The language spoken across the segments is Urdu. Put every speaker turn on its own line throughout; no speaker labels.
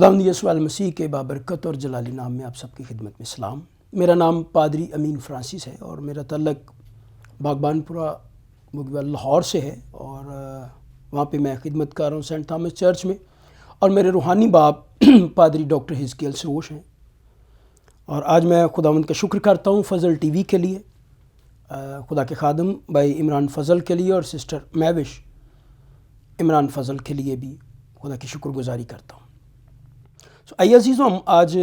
خداوند یسوع المسیح کے بابرکت اور جلالی نام میں آپ سب کی خدمت میں سلام۔ میرا نام پادری امین فرانسس ہے اور میرا تعلق باغبان پورہ لاہور سے ہے، اور وہاں پہ میں خدمت کر رہا ہوں سینٹ تھامس چرچ میں، اور میرے روحانی باپ پادری ڈاکٹر ہزکیل سروش ہیں۔ اور آج میں خداوند کا شکر کرتا ہوں فضل ٹی وی کے لیے، خدا کے خادم بھائی عمران فضل کے لیے اور سسٹر مہوش عمران فضل کے لیے بھی خدا کی شکر گزاری کرتا ہوں۔ آئیے عزیزوں، ہم آج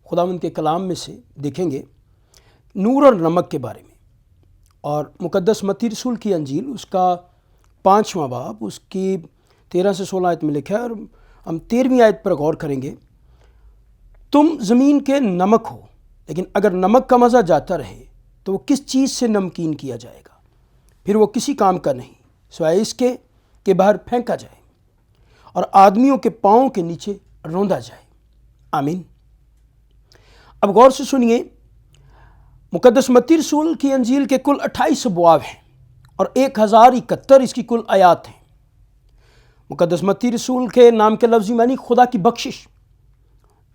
خداوند کے کلام میں سے دیکھیں گے نور اور نمک کے بارے میں، اور مقدس متی رسول کی انجیل اس کا 5واں باب اس کی 13 سے 16 آیت میں لکھا ہے، اور ہم 13ویں آیت پر غور کریں گے۔ تم زمین کے نمک ہو، لیکن اگر نمک کا مزہ جاتا رہے تو وہ کس چیز سے نمکین کیا جائے گا؟ پھر وہ کسی کام کا نہیں سوائے اس کے کہ باہر پھینکا جائے اور آدمیوں کے پاؤں کے نیچے روندا جائے۔ آمین۔ اب غور سے سنیے، مقدس متی رسول کی انجیل کے کل 28 ابواب ہیں اور 1071 اس کی کل آیات ہیں۔ مقدس متی رسول کے نام کے لفظی معنی خدا کی بخشش،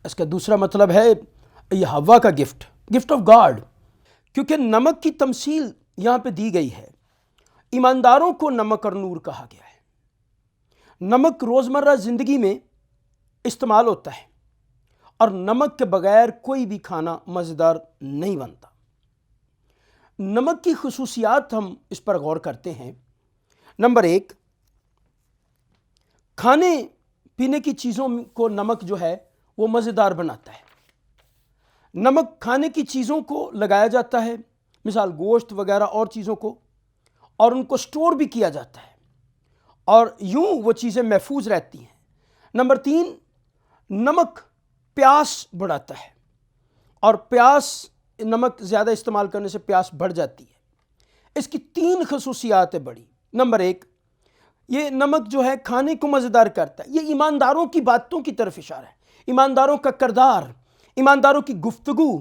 اس کا دوسرا مطلب ہے یہ ہوا کا گفٹ آف گاڈ، کیونکہ نمک کی تمثیل یہاں پہ دی گئی ہے۔ ایمانداروں کو نمک اور نور کہا گیا ہے۔ نمک روزمرہ زندگی میں استعمال ہوتا ہے، اور نمک کے بغیر کوئی بھی کھانا مزیدار نہیں بنتا۔ نمک کی خصوصیات ہم اس پر غور کرتے ہیں۔ نمبر 1، کھانے پینے کی چیزوں کو نمک جو ہے وہ مزیدار بناتا ہے۔ نمک کھانے کی چیزوں کو لگایا جاتا ہے، مثال گوشت وغیرہ اور چیزوں کو، اور ان کو سٹور بھی کیا جاتا ہے، اور یوں وہ چیزیں محفوظ رہتی ہیں۔ نمبر 3، نمک پیاس بڑھاتا ہے، اور نمک زیادہ استعمال کرنے سے پیاس بڑھ جاتی ہے۔ اس کی 3 خصوصیات ہیں بڑی۔ نمبر 1، یہ نمک جو ہے کھانے کو مزیدار کرتا ہے۔ یہ ایمانداروں کی باتوں کی طرف اشارہ ہے، ایمانداروں کا کردار، ایمانداروں کی گفتگو،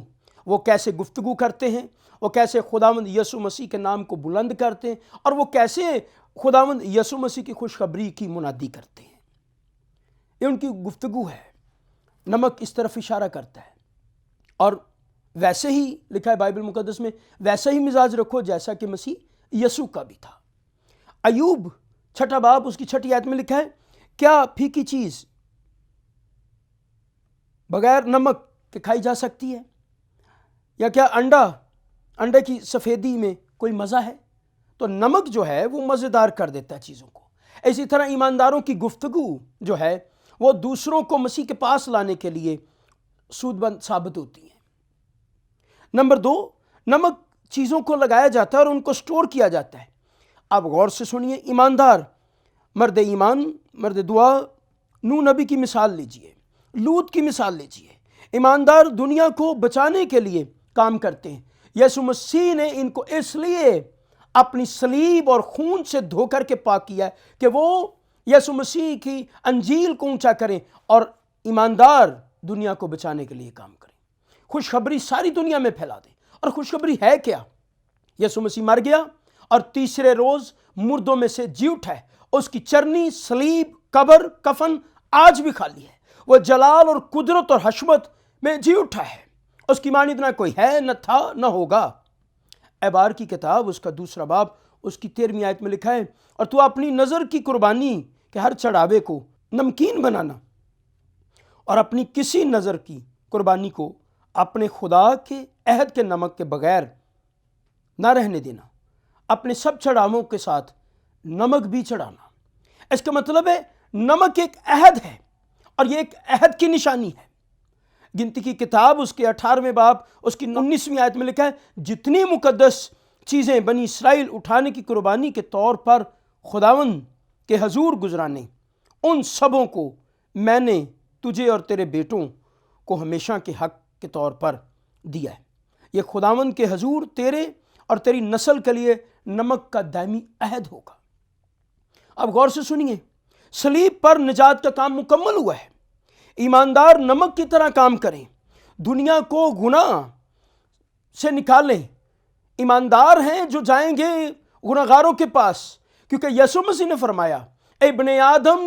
وہ کیسے گفتگو کرتے ہیں، وہ کیسے خداوند یسوع مسیح کے نام کو بلند کرتے ہیں، اور وہ کیسے خداوند یسوع مسیح کی خوشخبری کی منادی کرتے ہیں۔ یہ ان کی گفتگو ہے۔ نمک اس طرف اشارہ کرتا ہے، اور ویسے ہی لکھا ہے بائبل مقدس میں، ویسا ہی مزاج رکھو جیسا کہ مسیح یسوع کا بھی تھا۔ ایوب 6 باب اس کی 6 آیت میں لکھا ہے، کیا پھیکی چیز بغیر نمک کے کھائی جا سکتی ہے؟ یا کیا انڈے کی سفیدی میں کوئی مزہ ہے؟ تو نمک جو ہے وہ مزیدار کر دیتا ہے چیزوں کو۔ اسی طرح ایمانداروں کی گفتگو جو ہے وہ دوسروں کو مسیح کے پاس لانے کے لیے سود مند ثابت ہوتی ہے۔ نمبر 2، نمک چیزوں کو لگایا جاتا ہے اور ان کو سٹور کیا جاتا ہے۔ آپ غور سے سنیے، ایماندار، مرد ایمان، مرد دعا، نوح نبی کی مثال لیجئے، لوط کی مثال لیجئے۔ ایماندار دنیا کو بچانے کے لیے کام کرتے ہیں۔ یسوع مسیح نے ان کو اس لیے اپنی صلیب اور خون سے دھو کر کے پاک کیا ہے کہ وہ یسوع مسیح کی انجیل کو اونچا کریں اور ایماندار دنیا کو بچانے کے لیے کام کریں، خوشخبری ساری دنیا میں پھیلا دیں۔ اور خوشخبری ہے کیا؟ یسوع مسیح مر گیا اور تیسرے روز مردوں میں سے جی اٹھا ہے۔ اس کی چرنی، صلیب، قبر، کفن آج بھی خالی ہے۔ وہ جلال اور قدرت اور حشمت میں جی اٹھا ہے۔ اس کی مانند نہ کوئی ہے، نہ تھا، نہ ہوگا۔ اعبار کی کتاب اس کا 2 باب اس کی 13ویں آیت میں لکھا ہے، اور تو اپنی نظر کی قربانی کہ ہر چڑھاوے کو نمکین بنانا، اور اپنی کسی نظر کی قربانی کو اپنے خدا کے عہد کے نمک کے بغیر نہ رہنے دینا، اپنے سب چڑھاووں کے ساتھ نمک بھی چڑھانا۔ اس کا مطلب ہے نمک ایک عہد ہے، اور یہ ایک عہد کی نشانی ہے۔ گنتی کی کتاب اس کے 18ویں باب اس کی 19ویں آیت میں لکھا ہے، جتنی مقدس چیزیں بنی اسرائیل اٹھانے کی قربانی کے طور پر خداوند کے حضور گزرانے، ان سبوں کو میں نے تجھے اور تیرے بیٹوں کو ہمیشہ کے حق کے طور پر دیا ہے۔ یہ خداوند کے حضور تیرے اور تیری نسل کے لیے نمک کا دائمی عہد ہوگا۔ اب غور سے سنیے، صلیب پر نجات کا کام مکمل ہوا ہے۔ ایماندار نمک کی طرح کام کریں، دنیا کو گناہ سے نکالیں۔ ایماندار ہیں جو جائیں گے گناہگاروں کے پاس، کیونکہ یسوع مسیح نے فرمایا ابن آدم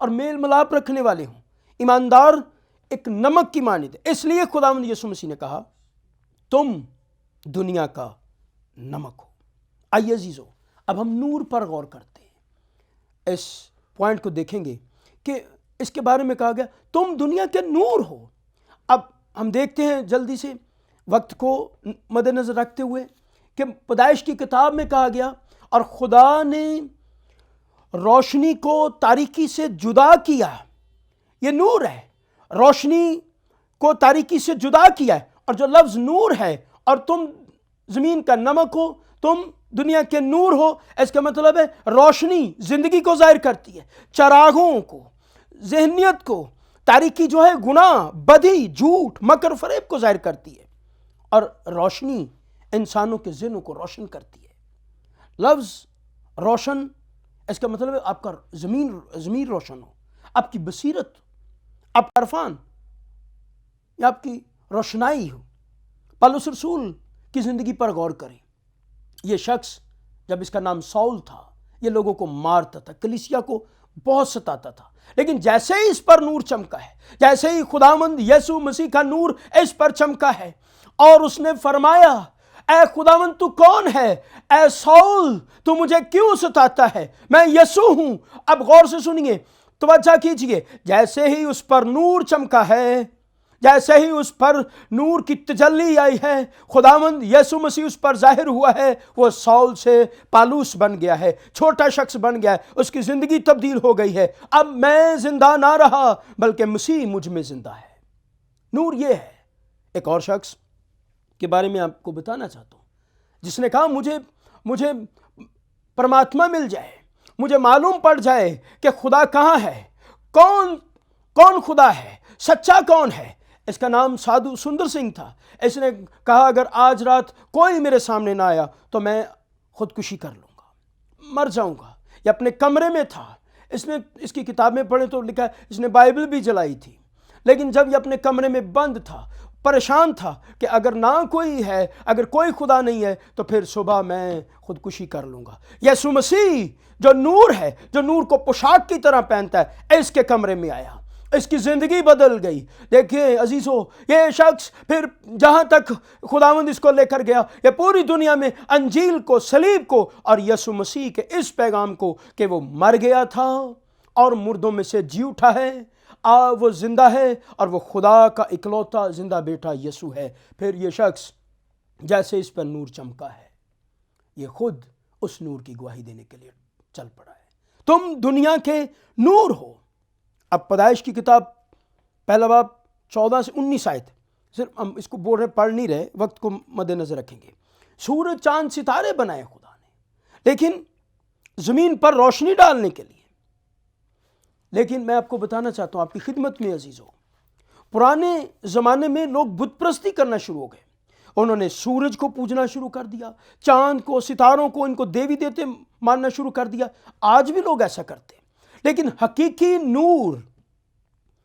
اور میل ملاپ رکھنے والے ہوں۔ ایماندار ایک نمک کی مانند ہے، اس لیے خداوند یسوع مسیح نے کہا تم دنیا کا نمک ہو۔ آئیے عزیزو، اب ہم نور پر غور کرتے ہیں۔ اس پوائنٹ کو دیکھیں گے کہ اس کے بارے میں کہا گیا تم دنیا کے نور ہو۔ اب ہم دیکھتے ہیں جلدی سے وقت کو مد نظر رکھتے ہوئے کہ پیدائش کی کتاب میں کہا گیا اور خدا نے روشنی کو تاریکی سے جدا کیا۔ یہ نور ہے، روشنی کو تاریکی سے جدا کیا ہے، اور جو لفظ نور ہے، اور تم زمین کا نمک ہو، تم دنیا کے نور ہو، اس کا مطلب ہے روشنی زندگی کو ظاہر کرتی ہے، چراغوں کو، ذہنیت کو، تاریکی جو ہے گناہ، بدی، جھوٹ، مکر فریب کو ظاہر کرتی ہے، اور روشنی انسانوں کے ذہنوں کو روشن کرتی ہے۔ لفظ روشن، اس کا مطلب ہے آپ کا ضمیر روشن ہو، آپ کی بصیرت، آپ کا عرفان یا آپ کی روشنائی ہو۔ پالوس رسول کی زندگی پر غور کریں۔ یہ شخص جب اس کا نام ساؤل تھا، یہ لوگوں کو مارتا تھا، کلیسیا کو بہت ستاتا تھا، لیکن جیسے ہی اس پر نور چمکا ہے، جیسے ہی خداوند یسوع مسیح کا نور اس پر چمکا ہے، اور اس نے فرمایا اے خداوند تو کون ہے؟ اے ساؤل تو مجھے کیوں ستاتا ہے؟ میں یسوع ہوں۔ اب غور سے سنیے، توجہ کیجئے، جیسے ہی اس پر نور چمکا ہے، جیسے ہی اس پر نور کی تجلی آئی ہے، خداوند یسوع مسیح اس پر ظاہر ہوا ہے، وہ ساؤل سے پالوس بن گیا ہے، چھوٹا شخص بن گیا ہے، اس کی زندگی تبدیل ہو گئی ہے۔ اب میں زندہ نہ رہا بلکہ مسیح مجھ میں زندہ ہے۔ نور یہ ہے۔ ایک اور شخص کے بارے میں آپ کو بتانا چاہتا ہوں جس نے کہا مجھے پرماتما مل جائے، مجھے معلوم پڑ جائے کہ خدا کہاں ہے، کون خدا ہے، سچا کون ہے۔ اس کا نام سادھو سندر سنگھ تھا۔ اس نے کہا اگر آج رات کوئی میرے سامنے نہ آیا تو میں خودکشی کر لوں گا، مر جاؤں گا۔ یہ اپنے کمرے میں تھا۔ اس نے اس کی کتابیں پڑھیں تو لکھا ہے اس نے بائبل بھی جلائی تھی، لیکن جب یہ اپنے کمرے میں بند تھا، پریشان تھا کہ اگر نہ کوئی ہے، اگر کوئی خدا نہیں ہے تو پھر صبح میں خودکشی کر لوں گا۔ یسوع مسیح جو نور ہے، جو نور کو پوشاک کی طرح پہنتا ہے، اس کے کمرے میں آیا، اس کی زندگی بدل گئی۔ دیکھیں عزیزو، یہ شخص پھر جہاں تک خداوند اس کو لے کر گیا، یہ پوری دنیا میں انجیل کو، صلیب کو اور یسوع مسیح کے اس پیغام کو کہ وہ مر گیا تھا اور مردوں میں سے جی اٹھا ہے، وہ زندہ ہے اور وہ خدا کا اکلوتا زندہ بیٹا یسوع ہے۔ پھر یہ شخص جیسے اس پر نور چمکا ہے، یہ خود اس نور کی گواہی دینے کے لیے چل پڑا ہے۔ تم دنیا کے نور ہو۔ اب پیدائش کی کتاب پہلا باب 14 سے 19 آیت، صرف ہم اس کو بول رہے پڑھ نہیں رہے، وقت کو مد نظر رکھیں گے۔ سورج چاند ستارے بنائے خدا نے، لیکن زمین پر روشنی ڈالنے کے لیے۔ لیکن میں آپ کو بتانا چاہتا ہوں آپ کی خدمت میں عزیزو، پرانے زمانے میں لوگ بت پرستی کرنا شروع ہو گئے۔ انہوں نے سورج کو پوجنا شروع کر دیا، چاند کو، ستاروں کو، ان کو دیوی دیوتے ماننا شروع کر دیا۔ آج بھی لوگ ایسا کرتے ہیں، لیکن حقیقی نور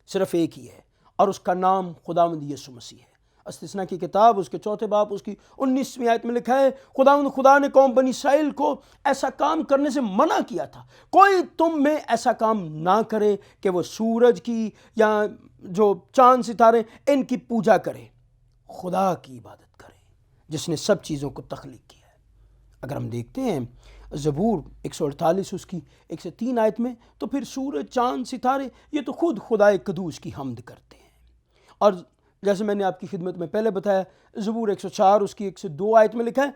صرف ایک ہی ہے، اور اس کا نام خداوند یسوع مسیح ہے۔ استثنا کی کتاب اس کے 4 باب اس کی 19ویں آیت میں لکھا ہے خدا نے قوم بنی اسرائیل کو ایسا کام کرنے سے منع کیا تھا، کوئی تم میں ایسا کام نہ کرے کہ وہ سورج کی یا جو چاند ستارے ان کی پوجا کرے، خدا کی عبادت کرے جس نے سب چیزوں کو تخلیق کیا ہے۔ اگر ہم دیکھتے ہیں زبور 148 اس کی 1 سے 3 آیت میں، تو پھر سورج، چاند، ستارے یہ تو خود خدائے قدوس کی حمد کرتے ہیں۔ اور جیسے میں نے آپ کی خدمت میں پہلے بتایا، زبور 104 اس کی 1 سے 2 آیت میں لکھا ہے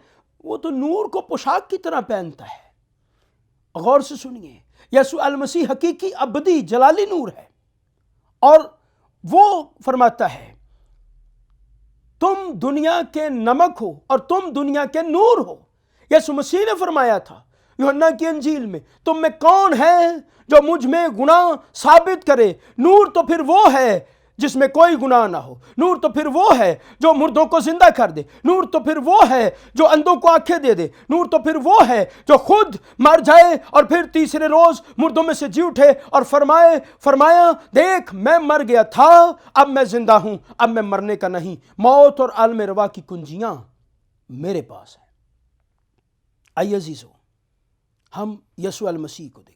وہ تو نور کو پوشاک کی طرح پہنتا ہے۔ غور سے سنیے، یسوع المسیح حقیقی ابدی جلالی نور ہے، اور وہ فرماتا ہے تم دنیا کے نمک ہو اور تم دنیا کے نور ہو۔ یسوع مسیح نے فرمایا تھا یوحنا کی انجیل میں، تم میں کون ہے جو مجھ میں گناہ ثابت کرے؟ نور تو پھر وہ ہے جس میں کوئی گناہ نہ ہو، نور تو پھر وہ ہے جو مردوں کو زندہ کر دے، نور تو پھر وہ ہے جو اندھوں کو آنکھیں دے دے، نور تو پھر وہ ہے جو خود مر جائے اور پھر تیسرے روز مردوں میں سے جی اٹھے اور فرمایا دیکھ میں مر گیا تھا، اب میں زندہ ہوں، اب میں مرنے کا نہیں، موت اور عالم روا کی کنجیاں میرے پاس ہیں۔ آئیے عزیزو، ہم یسوع المسیح کو دیکھیں۔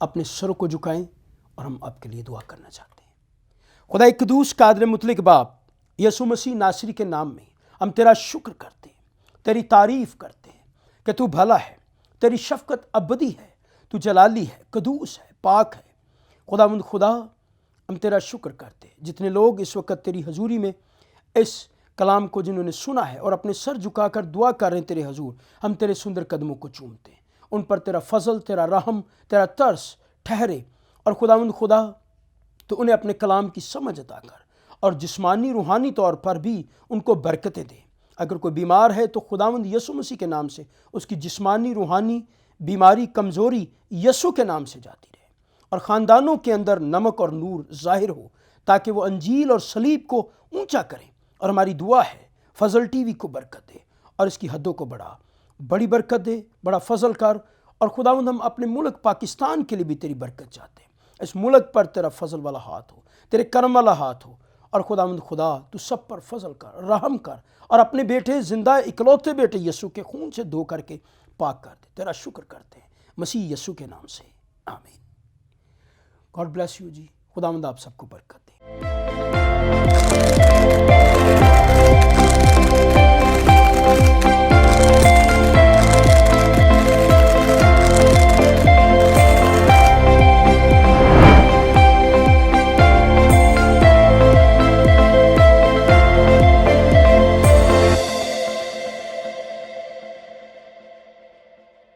اپنے سروں کو جھکائیں اور ہم آپ کے لیے دعا کرنا چاہتے ہیں۔ خدا قدوس قادر مطلق باپ، یسوع مسیح ناصری کے نام میں ہم تیرا شکر کرتے ہیں، تیری تعریف کرتے ہیں کہ تو بھلا ہے، تیری شفقت ابدی ہے، تو جلالی ہے، قدوس ہے، پاک ہے۔ خداوند خدا، ہم تیرا شکر کرتے ہیں جتنے لوگ اس وقت تیری حضوری میں اس کلام کو جنہوں نے سنا ہے اور اپنے سر جھکا کر دعا کر رہے ہیں تیرے حضور، ہم تیرے سندر قدموں کو چومتے ہیں، ان پر تیرا فضل، تیرا رحم، تیرا ترس ٹھہرے، اور خداوند خدا تو انہیں اپنے کلام کی سمجھ عطا کر اور جسمانی روحانی طور پر بھی ان کو برکتیں دے۔ اگر کوئی بیمار ہے تو خداوند یسوع مسیح کے نام سے اس کی جسمانی روحانی بیماری کمزوری یسوع کے نام سے جاتی رہے، اور خاندانوں کے اندر نمک اور نور ظاہر ہو تاکہ وہ انجیل اور صلیب کو اونچا کریں۔ اور ہماری دعا ہے فضل ٹی وی کو برکت دے اور اس کی حدوں کو بڑھا، بڑی برکت دے، بڑا فضل کر، اور خداوند ہم اپنے ملک پاکستان کے لیے بھی تیری برکت چاہتے ہیں۔ اس ملک پر تیرا فضل والا ہاتھ ہو، تیرے کرم والا ہاتھ ہو، اور خداوند خدا تو سب پر فضل کر، رحم کر، اور اپنے بیٹے زندہ اکلوتے بیٹے یسوع کے خون سے دھو کر کے پاک کر دے۔ تیرا شکر کرتے ہیں مسیح یسوع کے نام سے، آمین۔ گاڈ بلیس یو جی، خداوند آپ سب کو برکت دے۔